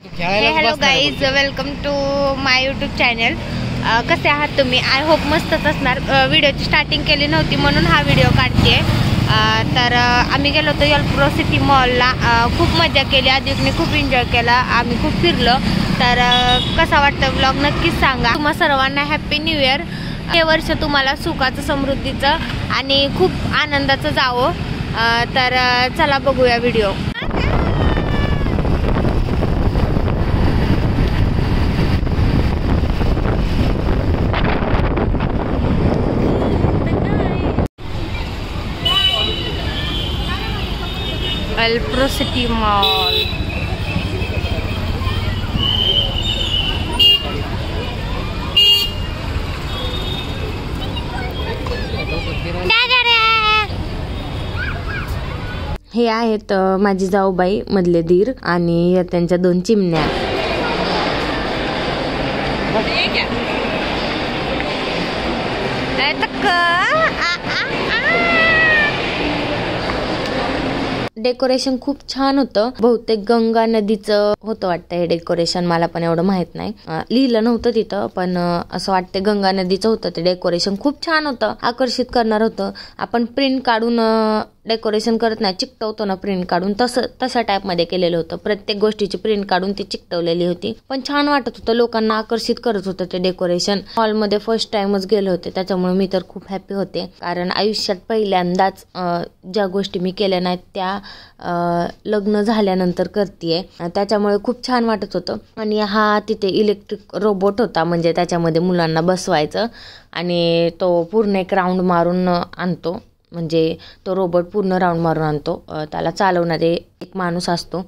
Hello guys, welcome to my YouTube channel. कसे आहात तुम्ही? आय होप मस्तच असणार. व्हिडिओची स्टार्टिंग केली नव्हती म्हणून हा व्हिडिओ काढते. तर आम्ही गेलो होतो एल्प्रो सिटी मॉलला. खूप मजा केली, आदिकने खूप एन्जॉय केला, आम्ही खूप फिरलो. तर कसा वाटतं व्लॉग नक्कीच सांगा. तुम्हा सर्वांना हॅप्पी न्यू इयर. हे वर्ष तुम्हाला सुखाचं, समृद्धीचं आणि खूप आनंदाचं जावं. तर चला बघूया व्हिडिओ. एल्प्रो city mall. हे आहेत माझी जाऊबाई, मधले दीर आणि त्यांच्या 2 चिमण्या. डेकोरेशन खूप छान होतं. बहुतेक गंगा नदीचं होतं वाटतं हे डेकोरेशन, मला पण एवढं माहित नाही. लिहिलं नव्हतं तिथं, पण असं वाटतं गंगा नदीचं होतं ते डेकोरेशन. खूप छान होतं, आकर्षित करणार होतं. आपण प्रिंट काढून डेकोरेशन करत नाही, चिकटवतो ना प्रिंट काढून, तशा टाईपमध्ये केलेलं होतं. प्रत्येक गोष्टीची प्रिंट काढून ती चिकटवलेली होती. पण छान वाटत होतं, लोकांना आकर्षित करत होतं ते डेकोरेशन. हॉलमध्ये फर्स्ट टाइमच गेले होते, त्याच्यामुळे मी तर खूप हॅपी होते. कारण आयुष्यात पहिल्यांदाच ज्या गोष्टी मी केल्या नाहीत त्या लग्न झाल्यानंतर करतेय, त्याच्यामुळे खूप छान वाटत होतं. आणि हा तिथे इलेक्ट्रिक रोबोट होता, म्हणजे त्याच्यामध्ये मुलांना बसवायचं आणि तो पूर्ण एक राऊंड मारून आणतो. म्हणजे तो रोबोट पूर्ण राऊंड मारून आणतो. त्याला चालवणारे एक माणूस असतो.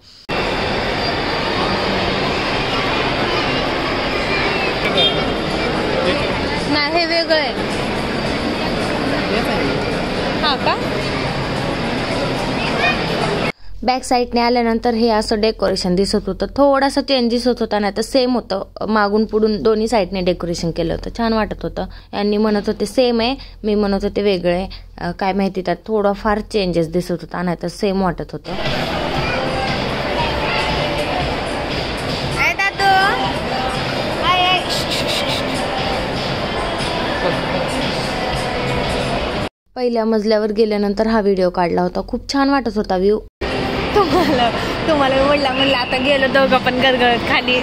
नाही, हे वेगळं आहे. हा का? बॅक साईडने आल्यानंतर हे असं डेकोरेशन दिसत होतं. थोडासा चेंज दिसत होता, नाही तर सेम होतं. मागून पुढून दोन्ही साईडने डेकोरेशन केलं होतं. छान वाटत होतं. यांनी म्हणत होते सेम आहे, मी म्हणत होते वेगळं आहे. काय माहिती, त्यात थोडा फार चेंजेस दिसत होता, नाही तर सेम वाटत होतं. पहिल्या मजल्यावर गेल्यानंतर हा व्हिडिओ काढला होता. खूप छान वाटत होता व्ह्यू. तुम्हाला म्हणलं आता गेलो दोघं पण गरगरत खाली.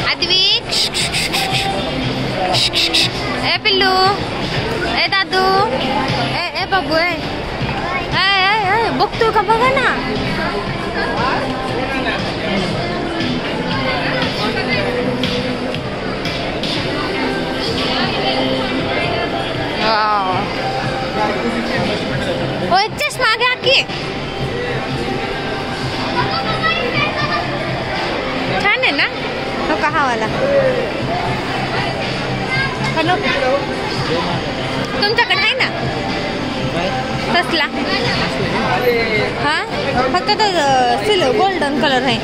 आद्विक, ए पिल्लू, ए दादू, ए बाबू, ए बघतोय का? बघा ना. चष्मा घ्या की. छान आहे ना? हो का हवाला? हॅलो, तुमच्याकडे आहे ना तसला? हा, फक्त तो गोल्डन कलर आहे.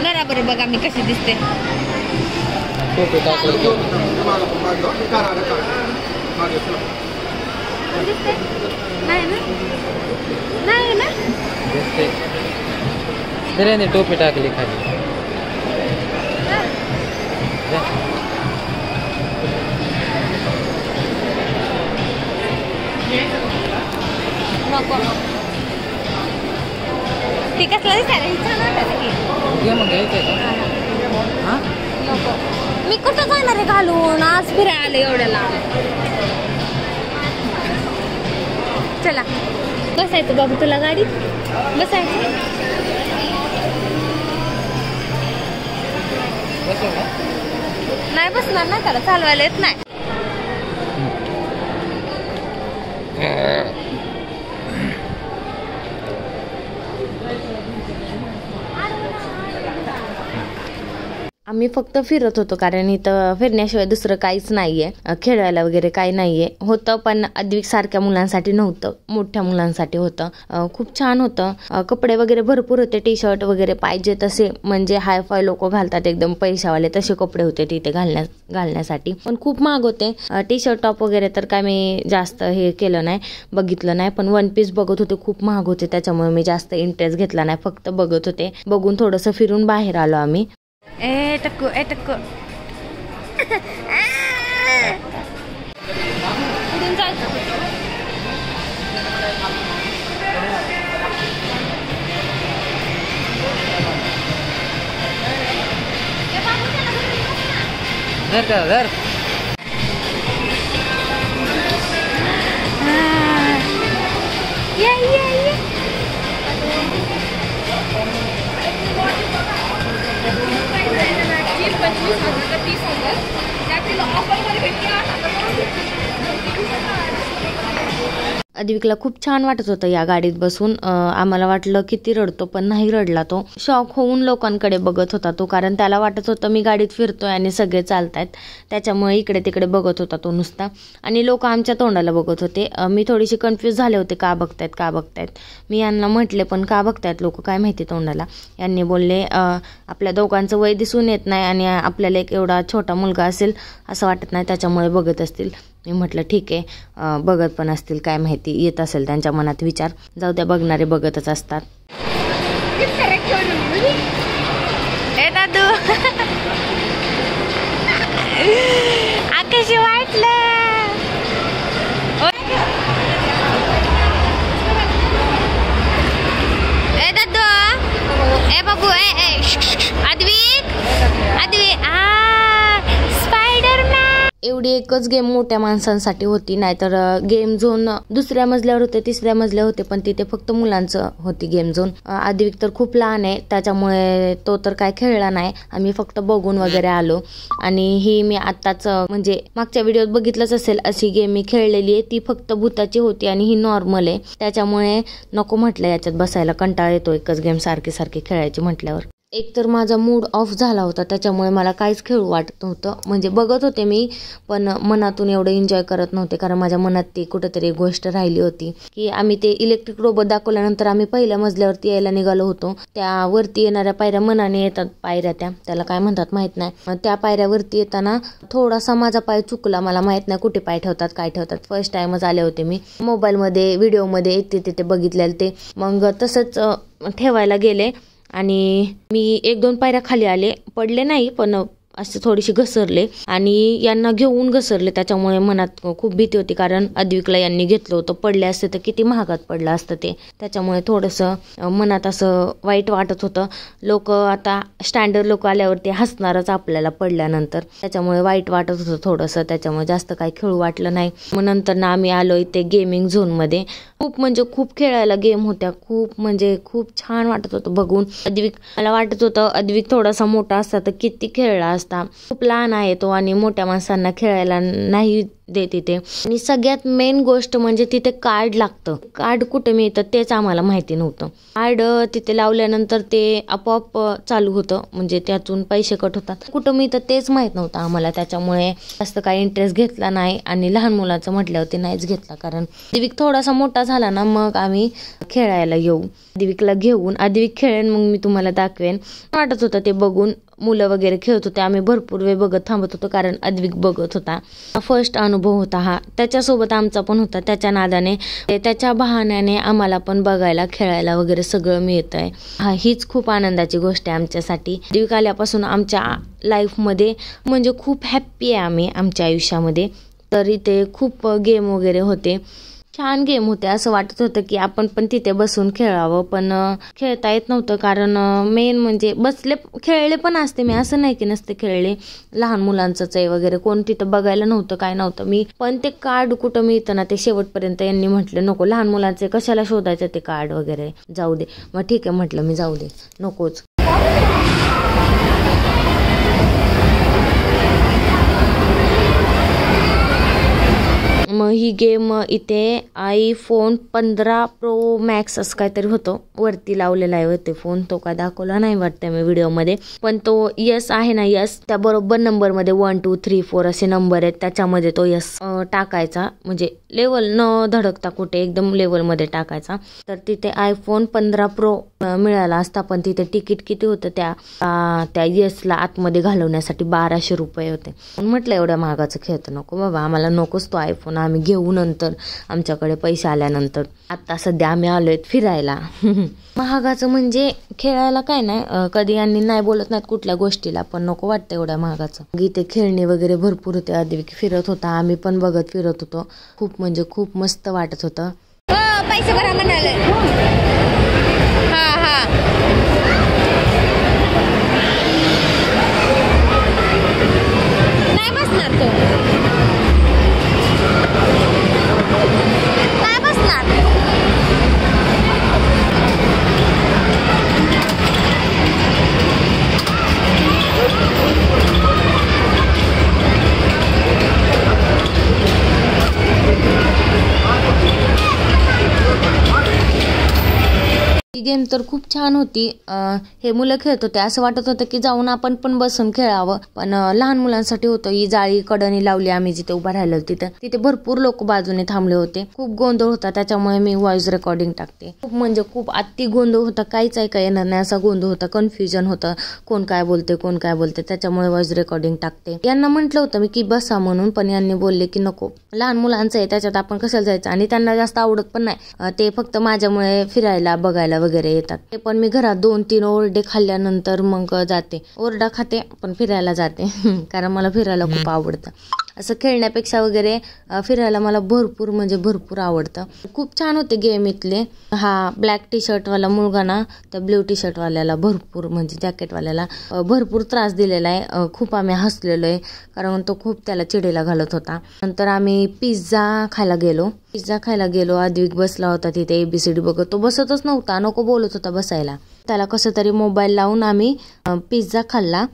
जरा बरं बघा मी कशी दिसते. नाही ना? त्याने टोपी टाकली खाली. नको, ती कसला दिसायला ही छान वाटत की. मग घ्यायचंय का? नको, मी कुठं जाणार आहे घालून? आज फिरायला आले एवढ्याला. चला बसायचं बाबू, तुला गाडीत बसायचं. नाही बसणार ना, त्याला चालवायला येत नाही. आम्ही फक्त फिरत होतो कारण इथं फिरण्याशिवाय दुसरं काहीच नाहीये, खेळायला वगैरे काही नाहीये. होतं पण अद्विक सारख्या मुलांसाठी नव्हतं, मोठ्या मुलांसाठी होतं. खूप छान होतं. कपडे वगैरे भरपूर होते, टी शर्ट वगैरे पाहिजे तसे, म्हणजे हाय फाय लोक घालतात एकदम पैशावाले तसे कपडे होते तिथे घालण्यासाठी. पण खूप महाग होते. टी शर्ट टॉप वगैरे तर काय मी जास्त हे केलं नाही, बघितलं नाही. पण वन पीस बघत होते, खूप महाग होते, त्याच्यामुळे मी जास्त इंटरेस्ट घेतला नाही, फक्त बघत होते. बघून थोडंसं फिरून बाहेर आलो आम्ही. टक्कू धर अद्विकला खूप छान वाटत होतं या गाडीत बसून. आम्हाला वाटलं किती रडतो, पण नाही रडला तो. शॉक होऊन लोकांकडे बघत होता तो, कारण त्याला वाटत होतं मी गाडीत फिरतोय आणि सगळे चालतायत, त्याच्यामुळे इकडे तिकडे बघत होता तो नुसता. आणि लोक आमच्या तोंडाला बघत होते. मी थोडीशी कन्फ्यूज झाले होते, का बघतायत. मी यांना म्हटले पण का बघतायत लोक काय माहिती तोंडाला. यांनी बोलले आपल्या दोघांचं वय दिसून येत नाही आणि आपल्याला एक एवढा छोटा मुलगा असेल असं वाटत नाही, त्याच्यामुळे बघत असतील. मी म्हटलं ठीक आहे, बघत पण असतील, काय माहिती, येत असेल त्यांच्या मनात विचार. जाऊ द्या, बघणारे बघतच असतात. आकाशी वाटलं बाबू. एवढी एकच गेम मोठ्या माणसांसाठी होती, नाहीतर गेम झोन दुसऱ्या मजल्यावर होते, तिसऱ्या मजल्यावर होते, पण तिथे फक्त मुलांचं होती गेम झोन. अद्विक तर खूप लहान आहे, त्याच्यामुळे तो तर काय खेळला नाही. आम्ही फक्त बघून वगैरे आलो. आणि ही मी आत्ताच म्हणजे मागच्या व्हिडिओत बघितलंच असेल, अशी गेम मी खेळलेली आहे. ती फक्त भूताची होती आणि ही नॉर्मल आहे, त्याच्यामुळे नको म्हटलं याच्यात बसायला, कंटाळा येतो एकच गेम सारखी खेळायची म्हटल्यावर. एक तर माझा मूड ऑफ झाला होता, त्याच्यामुळे मला काहीच खेळू वाटत नव्हतं. म्हणजे बघत होते मी, पण मनातून एवढं एन्जॉय करत नव्हते, कारण माझ्या मनात ती कुठेतरी गोष्ट राहिली होती की आम्ही ते इलेक्ट्रिक रोबोट दाखवल्यानंतर आम्ही पहिल्या मजल्यावरती यायला निघालो होतो. त्यावरती येणाऱ्या पायऱ्या मनाने येतात, पायऱ्या त्याला काय म्हणतात माहित नाही. त्या पायऱ्यावरती येताना थोडासा माझा पाय चुकला, मला माहित नाही कुठे पाय ठेवतात काय ठेवतात. फर्स्ट टाइमच आले होते मी, मोबाईलमध्ये व्हिडिओमध्ये इथे तिथे बघितलेलं ते. मग तसंच ठेवायला गेले आणि मी 1-2 पायऱ्या खाली आले, पडले नाही पण असे थोडीशी घसरले आणि यांना घेऊन घसरले. त्याच्यामुळे मनात खूप भीती होती, कारण अद्विकला यांनी घेतलं होतं, पडले असते तर किती महागात पडलं असतं ते. त्याच्यामुळे थोडंसं मनात असं वाईट वाटत होतं. लोक आता स्टँडर्ड लोक आल्यावरती हसणारच आपल्याला पडल्यानंतर, त्याच्यामुळे वाईट वाटत होतं थोडंसं. त्याच्यामुळे जास्त काही खेळू वाटलं नाही. मग नंतर ना आम्ही आलो इथे गेमिंग झोनमध्ये. खूप खेळायला गेम होत्या, खूप छान वाटत होतं बघून. मला वाटत होतं अद्विक थोडासा मोठा असता तर किती खेळला असता. खूप लहान आहे तो आणि मोठ्या माणसांना खेळायला नाही देत तिथे. आणि सगळ्यात मेन गोष्ट म्हणजे तिथे कार्ड लागतं. कार्ड कुठे मिळतं तेच आम्हाला माहिती नव्हतं. कार्ड तिथे लावल्यानंतर ते आपोआप चालू होतं, म्हणजे त्यातून पैसे कट होतात. कुठं मिळतं तेच माहित नव्हतं आम्हाला, त्याच्यामुळे जास्त काही इंटरेस्ट घेतला नाही. आणि लहान मुलाचं म्हटल्यावरती नाहीच घेतला, कारण अद्विक थोडासा मोठा झाला ना मग आम्ही खेळायला येऊ. अद्विकला घेऊन अद्विक खेळेन मग मी तुम्हाला दाखवेन. वाटत होतं ते बघून. मुलं वगैरे खेळत होते, आम्ही भरपूर वेळ बघत थांबत होतो, कारण अद्विक बघत होता. फर्स्ट अनुभव होता हा, त्याच्यासोबत आमचा पण होता. त्याच्या नादाने, त्याच्या बहाण्याने आम्हाला पण बघायला, खेळायला वगैरे सगळं मिळत आहे. हीच खूप आनंदाची गोष्ट आहे आमच्यासाठी. अद्विक आल्यापासून आमच्या लाईफमध्ये म्हणजे खूप हॅप्पी आहे आम्ही आमच्या आयुष्यामध्ये. तर इथे खूप गेम वगैरे होते, छान गेम होते. असं वाटत होतं की आपण पण तिथे बसून खेळावं, पण खेळता येत नव्हतं, कारण मेन म्हणजे खेळले पण असते मी, असं नाही की नसते खेळले. लहान मुलांचंच आहे वगैरे, कोण तिथं बघायला नव्हतं, काय नव्हतं. मी पण ते कार्ड कुठं मिळतं ना ते शेवटपर्यंत यांनी म्हटलं नको, लहान मुलांचे कशाला शोधायचं ते कार्ड वगैरे, जाऊ दे. मग ठीक आहे म्हटलं मी, जाऊ दे, नकोच. मग ही गेम इथे iPhone 15 Pro Max असं काहीतरी होतं, वरती लावलेला आहे ते फोन. तो काय दाखवला नाही वाटतं मी व्हिडिओमध्ये, पण तो यस आहे ना, यस त्या बरोबर नंबरमध्ये 1 2 3 4 असे नंबर आहेत, त्याच्यामध्ये तो यस टाकायचा, म्हणजे लेवल न धडकता कुठे एकदम लेवलमध्ये टाकायचा. तर तिथे iPhone 15 Pro मिळाला असता, पण तिथे तिकीट किती होतं त्या यसला आतमध्ये घालवण्यासाठी 1200 रुपये होते. म्हटलं एवढ्या महागाचं खेळतं नको बाबा, आम्हाला नकोच तो iPhone, आम्ही घेऊ नंतर आमच्याकडे पैसे आल्यानंतर. आता सध्या आम्ही आलोय फिरायला. महागाचं म्हणजे खेळायला काय नाही, कधी यांनी नाही बोलत नाहीत कुठल्या गोष्टीला, पण नको वाटतं एवढ्या महागाचं. इथे खेळणे वगैरे भरपूर होते. आधी फिरत होता, आम्ही पण बघत फिरत होतो. खूप म्हणजे खूप मस्त वाटत होतं. पैसे भरा म्हणाले. नाही बसणार तो, नाही बसणार. ही गेम तर खूप छान होती. हे मुलं खेळत होते, असं वाटत होतं की जाऊन आपण पण बसून खेळावं, पण लहान मुलांसाठी होतं. ही जाळी कडणी लावली आम्ही जिथे उभा राहिलो तिथे भरपूर लोक बाजूने थांबले होते. खूप गोंधळ होता, त्याच्यामुळे मी व्हॉइस रेकॉर्डिंग टाकते. खूप म्हणजे खूप अति गोंधळ होता, काहीच ऐका येणार नाही असा गोंधळ होता. कन्फ्युजन होतं, कोण काय बोलते, त्याच्यामुळे व्हॉइस रेकॉर्डिंग टाकते. यांना म्हटलं होतं मी की बसा म्हणून, पण यांनी बोलले की नको, लहान मुलांचं आहे त्याच्यात आपण कशाला जायचं, आणि त्यांना जास्त आवडत पण नाही. ते फक्त माझ्यामुळे फिरायला बघायला वगैरे येतात. ते पण मी घरात 2-3 ओरडे खाल्ल्यानंतर मग जाते. ओरडा खाते पण फिरायला जाते कारण मला फिरायला खूप आवडतं. असं खेळण्यापेक्षा वगैरे फिरायला मला भरपूर म्हणजे भरपूर आवडतं. खूप छान होते गेम इथले. हा ब्लॅक टी शर्टवाला मुलगा ना त्या ब्ल्यू टी शर्टवाल्याला भरपूर म्हणजे जॅकेटवाल्याला भरपूर त्रास दिलेला आहे. खूप आम्ही हसलेलो आहे कारण तो खूप त्याला चिडेला घालत होता. नंतर आम्ही पिझ्झा खायला गेलो. आद्विक बसला होता तिथे ABCD बघत. तो बसतच नव्हता, नको बोलत होता बसायला. त्याला कसं तरी मोबाईल लावून आम्ही पिझ्झा खाल्ला.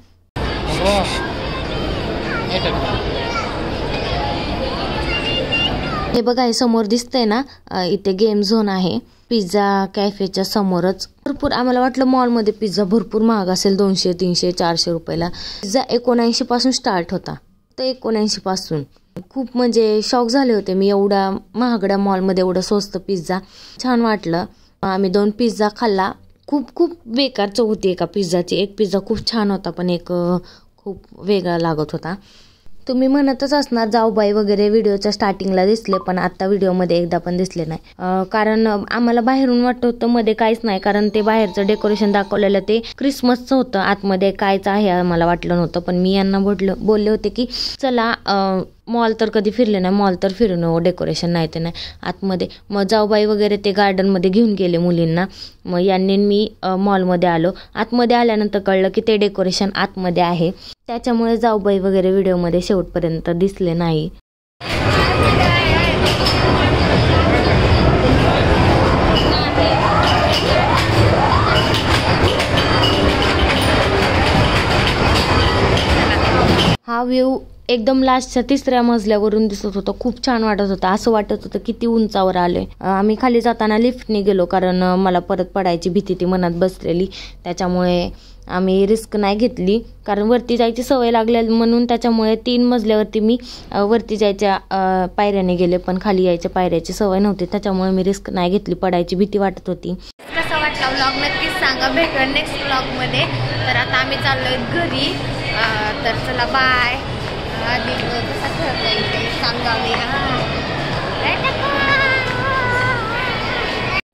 हे बघा, हे समोर दिसतंय ना, इथे गेम झोन आहे. पिझ्झा कॅफेच्या समोरच. भरपूर आम्हाला वाटलं मॉलमध्ये पिझ्झा भरपूर महाग असेल, 200, 300, 400 रुपयाला. पिझ्झा 79 पासून स्टार्ट होता. तर 79 पासून खूप म्हणजे शॉक झाले होते मी, एवढा महागड्या मॉलमध्ये एवढा स्वस्त पिझ्झा. छान वाटलं. आम्ही 2 पिझ्झा खाल्ला. खूप बेकार चव होती एका पिझ्झाची. एक पिझ्झा खूप छान होता पण एक खूप वेगळा लागत होता. तुम्ही म्हणतच असणार जाऊबाई वगैरे व्हिडिओच्या स्टार्टिंगला दिसले, पण आता व्हिडिओमध्ये एकदा पण दिसले नाही. कारण आम्हाला बाहेरून वाटत होतं मध्ये काहीच नाही, कारण ते बाहेरचं डेकोरेशन दाखवलेलं ते क्रिसमसचं होतं. आतमध्ये कायच आहे आम्हाला वाटलं नव्हतं. पण मी यांना बोलले होते की चला मॉल तर कधी फिरले नाही, मॉल तर फिरून डेकोरेशन नाही ते नाही आतमध्ये. मग जाऊबाई वगैरे ते गार्डनमध्ये घेऊन गेले मुलींना. मग यांनी मी मॉलमध्ये आलो. आतमध्ये आल्यानंतर कळलं की ते डेकोरेशन आतमध्ये आहे, त्याच्यामुळे जाऊबाई वगैरे व्हिडिओमध्ये शेवटपर्यंत दिसले नाही. हा व्ह्यू एकदम लास्टच्या 3ऱ्या मजल्यावरून दिसत होतं. खूप छान वाटत होतं. असं वाटत होतं किती उंचावर आले. आम्ही खाली जाताना लिफ्टने गेलो कारण मला परत पडायची भीती ती मनात बसलेली. त्याच्यामुळे आम्ही रिस्क नाही घेतली कारण वरती जायची सवय लागली म्हणून. त्याच्यामुळे 3 मजल्यावरती मी वरती जायच्या पायऱ्याने गेले, पण खाली यायच्या पायऱ्याची सवय नव्हती. त्याच्यामुळे मी रिस्क नाही घेतली, पडायची भीती वाटत होती. कसा वाटला व्लॉग नक्कीच सांगा. भेटूया नेक्स्ट व्लॉगमध्ये. तर आता आम्ही चाललोय घरी. तर चला बाय. आधी कसा खेळता येईल सांगा मी.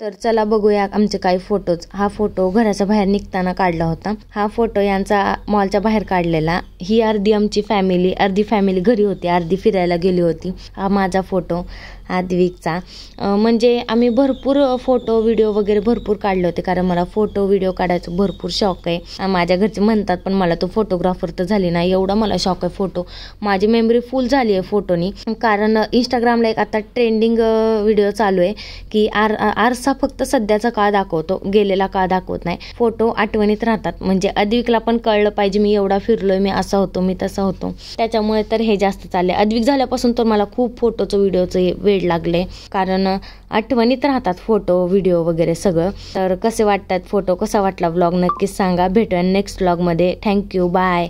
तर चला बघूया आमचे काही फोटोज. हा फोटो घराच्या बाहेर निघताना काढला होता. हा फोटो यांचा मॉलच्या बाहेर काढलेला. ही अर्धी आमची फॅमिली, अर्धी फॅमिली घरी होती, अर्धी फिरायला गेली होती. हा माझा फोटो. आद्विकचा. म्हणजे आम्ही भरपूर फोटो व्हिडिओ वगैरे भरपूर काढले होते, कारण मला फोटो व्हिडिओ काढायचं भरपूर शौक आहे. माझ्या घरचे म्हणतात पण मला तो फोटोग्राफर तर झाली नाही, एवढा मला शौक आहे फोटो. माझी मेमरी फुल झाली आहे फोटोनी, कारण इंस्टाग्रामला एक आता ट्रेंडिंग व्हिडिओ चालू आहे की आरसा फक्त सध्याचा काळ दाखवतो, गेलेला काळ दाखवत नाही. फोटो आठवणीत राहतात. म्हणजे अद्विकला पण कळलं पाहिजे मी एवढा फिरलोय, मी असा होतो, मी तसा होतो. त्याच्यामुळे तर हे जास्त चाललंय. अद्विक झाल्यापासून तर मला खूप फोटोचं व्हिडिओचं वेड लागले, कारण आठवणीत राहतात फोटो व्हिडिओ वगैरे सगळं. तर कसे वाटतात फोटो, कसा वाटला व्लॉग नक्कीच सांगा. भेटूया नेक्स्ट व्लॉगमध्ये. Thank you, bye.